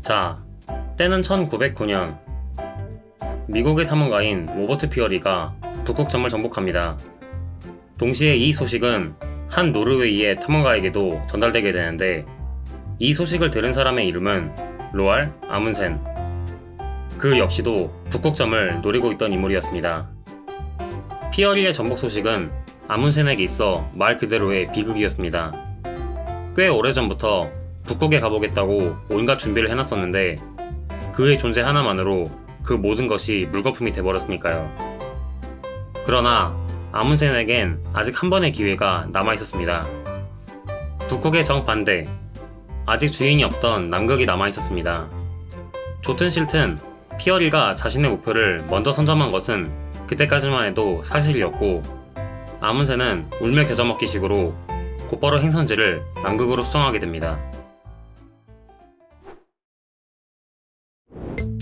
자, 때는 1909년 미국의 탐험가인 로버트 피어리가 북극점을 정복합니다. 동시에 이 소식은 한 노르웨이의 탐험가에게도 전달되게 되는데, 이 소식을 들은 사람의 이름은 로알 아문센. 그 역시도 북극점을 노리고 있던 인물이었습니다. 피어리의 정복 소식은 아문센에게 있어 말 그대로의 비극이었습니다. 꽤 오래전부터 북극에 가보겠다고 온갖 준비를 해놨었는데, 그의 존재 하나만으로 그 모든 것이 물거품이 돼버렸으니까요. 그러나 아문센에겐 아직 한 번의 기회가 남아있었습니다. 북극의 정반대, 아직 주인이 없던 남극이 남아있었습니다. 좋든 싫든 피어리가 자신의 목표를 먼저 선점한 것은 그때까지만 해도 사실이었고, 아문센은 울며 겨자 먹기 식으로 곧바로 행선지를 남극으로 수정하게 됩니다.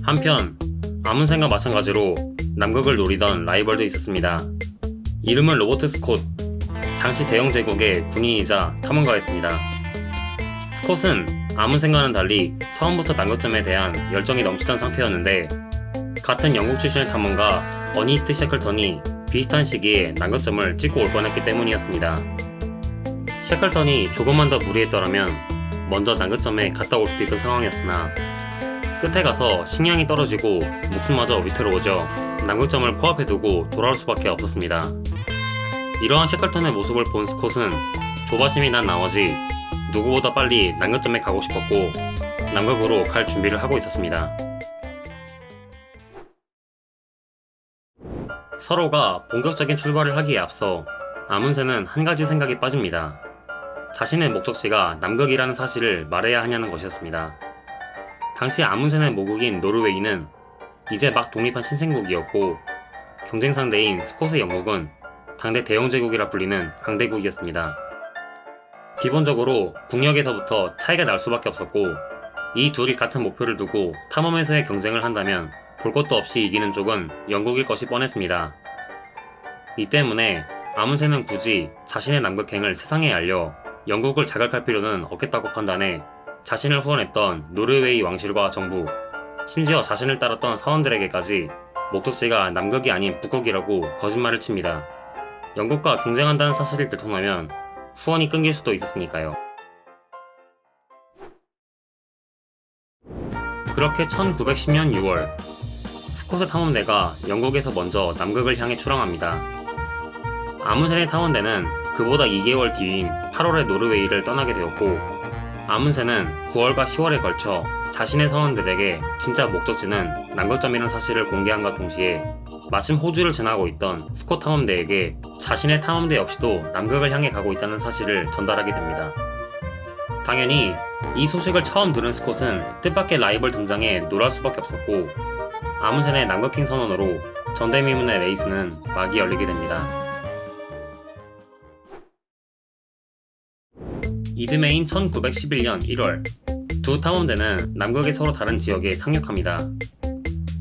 한편 아문센과 마찬가지로 남극을 노리던 라이벌도 있었습니다. 이름은 로버트 스콧, 당시 대영 제국의 군인이자 탐험가였습니다. 스콧은 아문센과는 달리 처음부터 남극점에 대한 열정이 넘치던 상태였는데, 같은 영국 출신의 탐험가 어니스트 셰클턴이 비슷한 시기에 남극점을 찍고 올 뻔했기 때문이었습니다. 셰클턴이 조금만 더 무리했더라면 먼저 남극점에 갔다 올 수도 있던 상황이었으나, 끝에 가서 식량이 떨어지고 목숨마저 위태로워져 남극점을 코앞에 두고 돌아올 수밖에 없었습니다. 이러한 셰클턴의 모습을 본 스콧은 조바심이 난 나머지 누구보다 빨리 남극점에 가고 싶었고, 남극으로 갈 준비를 하고 있었습니다. 서로가 본격적인 출발을 하기에 앞서 아문센은 한 가지 생각이 빠집니다. 자신의 목적지가 남극이라는 사실을 말해야 하냐는 것이었습니다. 당시 아문센의 모국인 노르웨이는 이제 막 독립한 신생국이었고, 경쟁 상대인 스콧의 영국은 당대 대영제국이라 불리는 강대국이었습니다. 기본적으로 국력에서부터 차이가 날 수밖에 없었고, 이 둘이 같은 목표를 두고 탐험에서의 경쟁을 한다면 볼 것도 없이 이기는 쪽은 영국일 것이 뻔했습니다. 이 때문에 아문센은 굳이 자신의 남극행을 세상에 알려 영국을 자극할 필요는 없겠다고 판단해 자신을 후원했던 노르웨이 왕실과 정부, 심지어 자신을 따랐던 사원들에게까지 목적지가 남극이 아닌 북극이라고 거짓말을 칩니다. 영국과 경쟁한다는 사실을 들통나면 후원이 끊길 수도 있었으니까요. 그렇게 1910년 6월, 스콧의 탐험대가 영국에서 먼저 남극을 향해 출항합니다. 아문센의 탐험대는 그보다 2개월 뒤인 8월에 노르웨이를 떠나게 되었고, 아문센은 9월과 10월에 걸쳐 자신의 선원들에게 진짜 목적지는 남극점이라는 사실을 공개함과 동시에 마침 호주를 지나고 있던 스콧 탐험대에게 자신의 탐험대 역시도 남극을 향해 가고 있다는 사실을 전달하게 됩니다. 당연히 이 소식을 처음 들은 스콧은 뜻밖의 라이벌 등장에 놀랄 수밖에 없었고, 아문센의 남극행 선언으로 전대미문의 레이스는 막이 열리게 됩니다. 이듬해인 1911년 1월, 두 탐험대는 남극의 서로 다른 지역에 상륙합니다.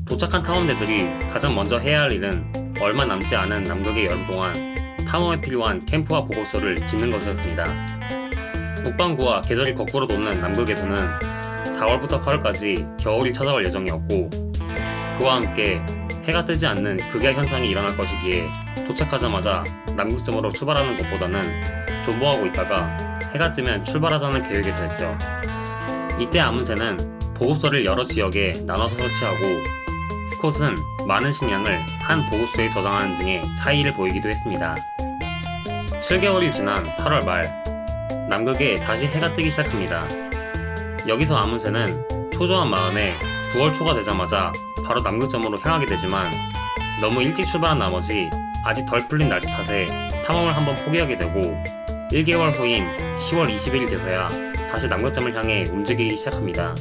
도착한 탐험대들이 가장 먼저 해야 할 일은 얼마 남지 않은 남극의 여름 동안 탐험에 필요한 캠프와 보고서를 짓는 것이었습니다. 북반구와 계절이 거꾸로 돕는 남극에서는 4월부터 8월까지 겨울이 찾아올 예정이었고, 그와 함께 해가 뜨지 않는 극야 현상이 일어날 것이기에 도착하자마자 남극점으로 출발하는 것보다는 존버하고 있다가 해가 뜨면 출발하자는 계획이 됐죠. 이때 아문센은 보고서를 여러 지역에 나눠서 설치하고, 스콧은 많은 식량을 한 보고서에 저장하는 등의 차이를 보이기도 했습니다. 7개월이 지난 8월 말, 남극에 다시 해가 뜨기 시작합니다. 여기서 아문센은 초조한 마음에 9월 초가 되자마자 바로 남극점으로 향하게 되지만, 너무 일찍 출발한 나머지 아직 덜 풀린 날씨 탓에 탐험을 한번 포기하게 되고, 1개월 후인 10월 21일 돼서야 다시 남극점을 향해 움직이기 시작합니다.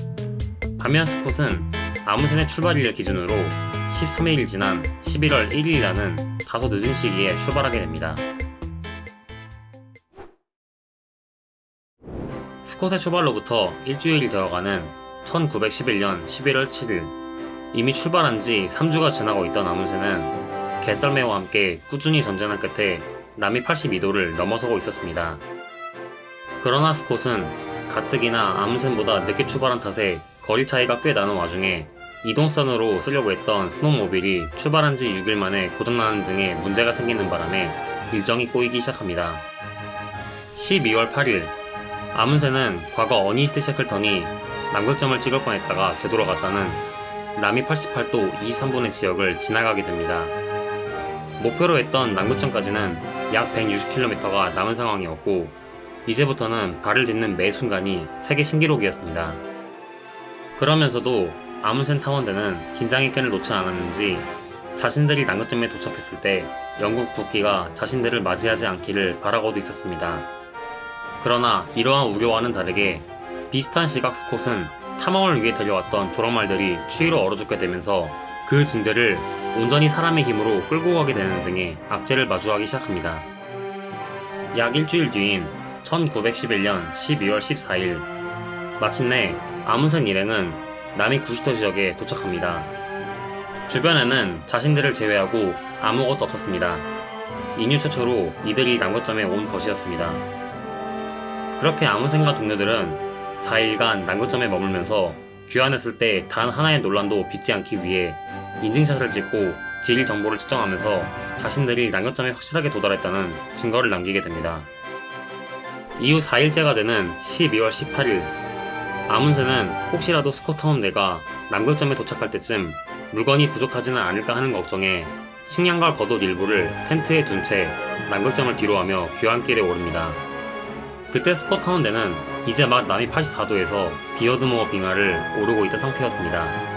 반면 스콧은 아문센의 출발일을 기준으로 13일이 지난 11월 1일이라는 다소 늦은 시기에 출발하게 됩니다. 스콧의 출발로부터 일주일이 되어가는 1911년 11월 7일, 이미 출발한 지 3주가 지나고 있던 아문센은 개썰매와 함께 꾸준히 전진한 끝에 남이 82도를 넘어서고 있었습니다. 그러나 스콧은 가뜩이나 아문센보다 늦게 출발한 탓에 거리 차이가 꽤 나는 와중에 이동선으로 쓰려고 했던 스노우모빌이 출발한 지 6일 만에 고장나는 등의 문제가 생기는 바람에 일정이 꼬이기 시작합니다. 12월 8일, 아문센은 과거 어니스트 셰클턴이 남극점을 찍을 뻔했다가 되돌아갔다는 남이 88도 23분의 지역을 지나가게 됩니다. 목표로 했던 남극점까지는 약 160km가 남은 상황이었고 이제부터는 발을 딛는 매 순간이 세계 신기록이었습니다. 그러면서도 아문센 탐험대는 긴장의 끈을 놓지 않았는지 자신들이 남극점에 도착했을 때 영국 국기가 자신들을 맞이하지 않기를 바라고도 있었습니다. 그러나 이러한 우려와는 다르게 비슷한 시각 스콧은 탐험을 위해 데려왔던 조랑말들이 추위로 얼어 죽게 되면서 그 증대를 온전히 사람의 힘으로 끌고 가게 되는 등의 악재를 마주하기 시작합니다. 약 일주일 뒤인 1911년 12월 14일, 마침내 아문센 일행은 남이 90도 지역에 도착합니다. 주변에는 자신들을 제외하고 아무것도 없었습니다. 인류 최초로 이들이 남극점에 온 것이었습니다. 그렇게 아문센과 동료들은 4일간 남극점에 머물면서 귀환했을 때 단 하나의 논란도 빚지 않기 위해 인증샷을 찍고 지리 정보를 측정하면서 자신들이 남극점에 확실하게 도달했다는 증거를 남기게 됩니다. 이후 4일째가 되는 12월 18일, 아문센은 혹시라도 스콧 탐험대가 남극점에 도착할 때쯤 물건이 부족하지는 않을까 하는 걱정에 식량과 겉옷 일부를 텐트에 둔 채 남극점을 뒤로하며 귀환길에 오릅니다. 그때 스콧 탐험대는 이제 막 남이 84도에서 비어드모어 빙하를 오르고 있던 상태였습니다.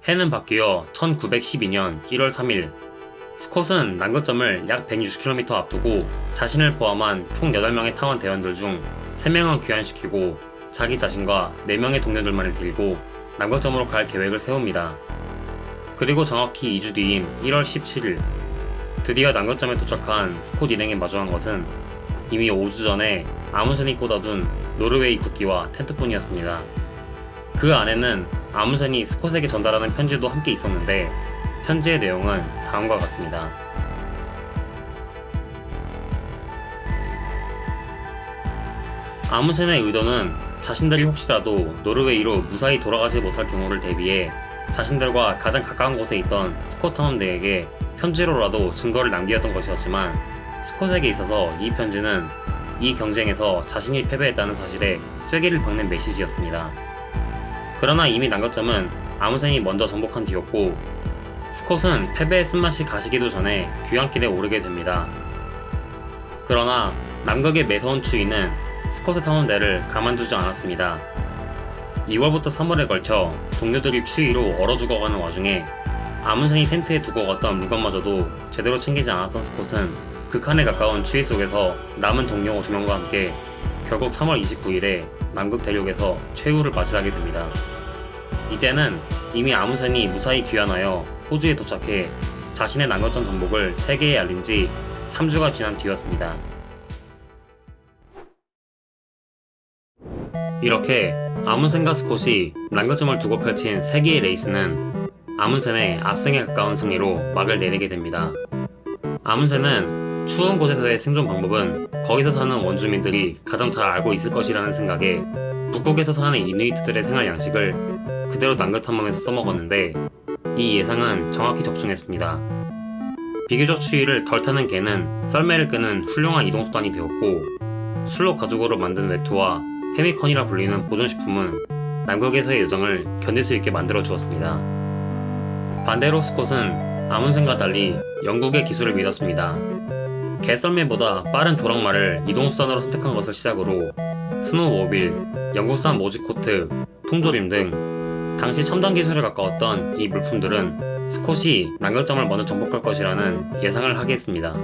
해는 바뀌어 1912년 1월 3일, 스콧은 남극점을 약 160km 앞두고 자신을 포함한 총 8명의 타원 대원들 중 3명은 귀환시키고 자기 자신과 4명의 동료들만을 데리고 남극점으로 갈 계획을 세웁니다. 그리고 정확히 2주 뒤인 1월 17일, 드디어 남극점에 도착한 스콧 일행이 마주한 것은 이미 5주 전에 아문센이 꽂아둔 노르웨이 국기와 텐트뿐이었습니다. 그 안에는 아문센이 스콧에게 전달하는 편지도 함께 있었는데 편지의 내용은 다음과 같습니다. 아문센의 의도는 자신들이 혹시라도 노르웨이로 무사히 돌아가지 못할 경우를 대비해 자신들과 가장 가까운 곳에 있던 스콧 탐험대에게 편지로라도 증거를 남기었던 것이었지만 스콧에게 있어서 이 편지는 이 경쟁에서 자신이 패배했다는 사실에 쐐기를 박는 메시지였습니다. 그러나 이미 남극점은 아문센이 먼저 정복한 뒤였고 스콧은 패배의 쓴맛이 가시기도 전에 귀환길에 오르게 됩니다. 그러나 남극의 매서운 추위는 스콧의 탐험대를 가만두지 않았습니다. 2월부터 3월에 걸쳐 동료들이 추위로 얼어 죽어가는 와중에 아문센이 텐트에 두고 갔던 물건마저도 제대로 챙기지 않았던 스콧은 극한에 가까운 추위 속에서 남은 동료 2명과 함께 결국 3월 29일에 남극 대륙에서 최후를 맞이하게 됩니다. 이때는 이미 아문센이 무사히 귀환하여 호주에 도착해 자신의 남극점 정복을 세계에 알린 지 3주가 지난 뒤였습니다. 이렇게 아문센과 스콧이 남극점을 두고 펼친 세계의 레이스는 아문센의 압승에 가까운 승리로 막을 내리게 됩니다. 아문센은 추운 곳에서의 생존 방법은 거기서 사는 원주민들이 가장 잘 알고 있을 것이라는 생각에 북극에서 사는 이누이트들의 생활 양식을 그대로 남극 탐험에서 써먹었는데 이 예상은 정확히 적중했습니다. 비교적 추위를 덜 타는 개는 썰매를 끄는 훌륭한 이동수단이 되었고 술로 가죽으로 만든 외투와 페미컨이라 불리는 보존식품은 남극에서의 여정을 견딜 수 있게 만들어 주었습니다. 반대로 스콧은 아문센과 달리 영국의 기술을 믿었습니다. 개썰매보다 빠른 조랑말을 이동수단으로 선택한 것을 시작으로 스노우모빌, 영국산 모지코트, 통조림 등 당시 첨단 기술에 가까웠던 이 물품들은 스콧이 남극점을 먼저 정복할 것이라는 예상을 하게 했습니다.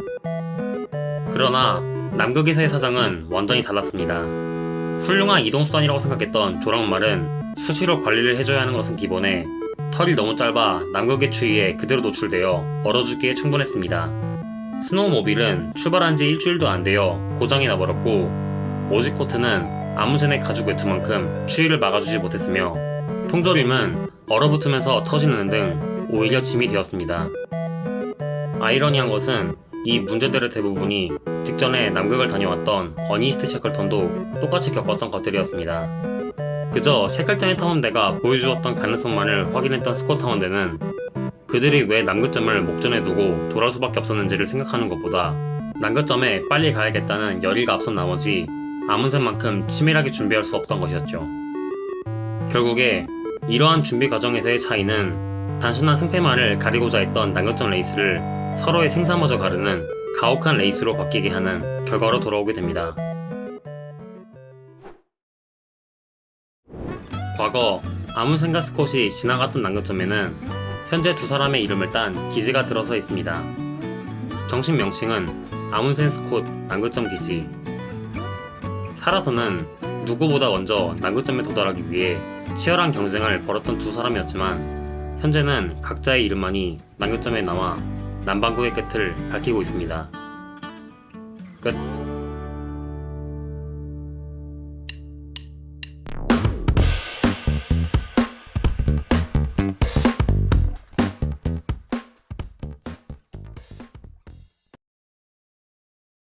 그러나 남극에서의 사정은 완전히 달랐습니다. 훌륭한 이동수단이라고 생각했던 조랑말은 수시로 관리를 해줘야 하는 것은 기본에 털이 너무 짧아 남극의 추위에 그대로 노출되어 얼어 죽기에 충분했습니다. 스노우모빌은 출발한 지 일주일도 안 되어 고장이 나버렸고 모지코트는 아문센의 가죽 외투만큼 추위를 막아주지 못했으며 통조림은 얼어붙으면서 터지는 등 오히려 짐이 되었습니다. 아이러니한 것은 이 문제들의 대부분이 직전에 남극을 다녀왔던 어니스트 셰클턴도 똑같이 겪었던 것들이었습니다. 그저 셰클턴의 탐험대가 보여주었던 가능성만을 확인했던 스콧 탐험대는 그들이 왜 남극점을 목전에 두고 돌아올 수밖에 없었는지를 생각하는 것보다 남극점에 빨리 가야겠다는 열의가 앞선 나머지 아문센만큼 치밀하게 준비할 수 없던 것이었죠. 결국에 이러한 준비 과정에서의 차이는 단순한 승패만을 가리고자 했던 남극점 레이스를 서로의 생사마저 가르는 가혹한 레이스로 바뀌게 하는 결과로 돌아오게 됩니다. 과거 아문센과 스콧이 지나갔던 남극점에는 현재 두 사람의 이름을 딴 기지가 들어서 있습니다. 정식 명칭은 아문센 스콧 남극점 기지. 살아서는 누구보다 먼저 남극점에 도달하기 위해 치열한 경쟁을 벌였던 두 사람이었지만 현재는 각자의 이름만이 남극점에 남아 남반구의 끝을 밝히고 있습니다. 끝.